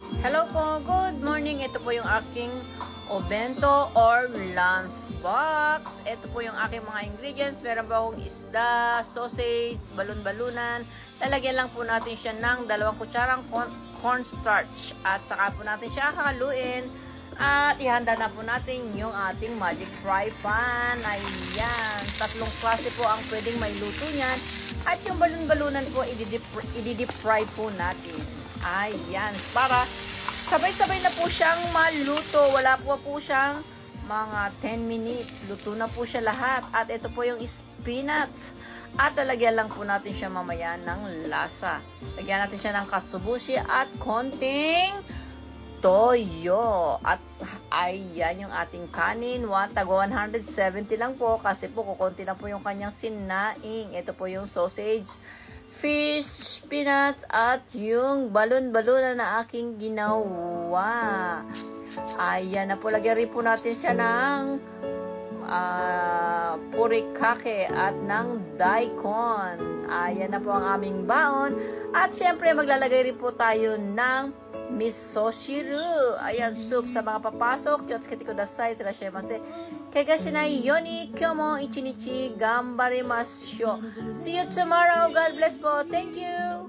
Hello po, good morning. Ito po yung aking obento or lunch box. Ito po yung aking mga ingredients. Meron po akong isda, sausage, balon-balunan. Lalagyan lang po natin siya ng 2 kutsarang cornstarch. At saka po natin siya hakaluin. At ihanda na po natin yung ating magic fry pan. Ayan. 3 klase po ang pwedeng may luto niyan. At yung balon-balunan po, i-deep fry po natin. Ayan. Para sabay-sabay na po siyang maluto. Wala po siyang mga 10 minutes. Luto na po siya lahat. At ito po yung spinach. At lalagyan lang po natin siya mamaya ng lasa. Lagyan natin siya ng katsubushi at konting toyo. At ayan yung ating kanin. Tagwa 170 lang po kasi po kukunti na po yung kanyang sinaing. Ito po yung sausage, fish, spinach, at yung balon-balunan na aking ginawa. Ayan na po. Lagyan rin po natin siya ng purikake at ng daikon. Ayan na po ang aming baon. At syempre maglalagay rin po tayo ng misoshiru. Ayan, soup sa mga papasok. Yotsukete kudasai. Terashimase. Kagashi na yoni kyomo ichinichi gambarimasyo. See you tomorrow. God bless po. Thank you.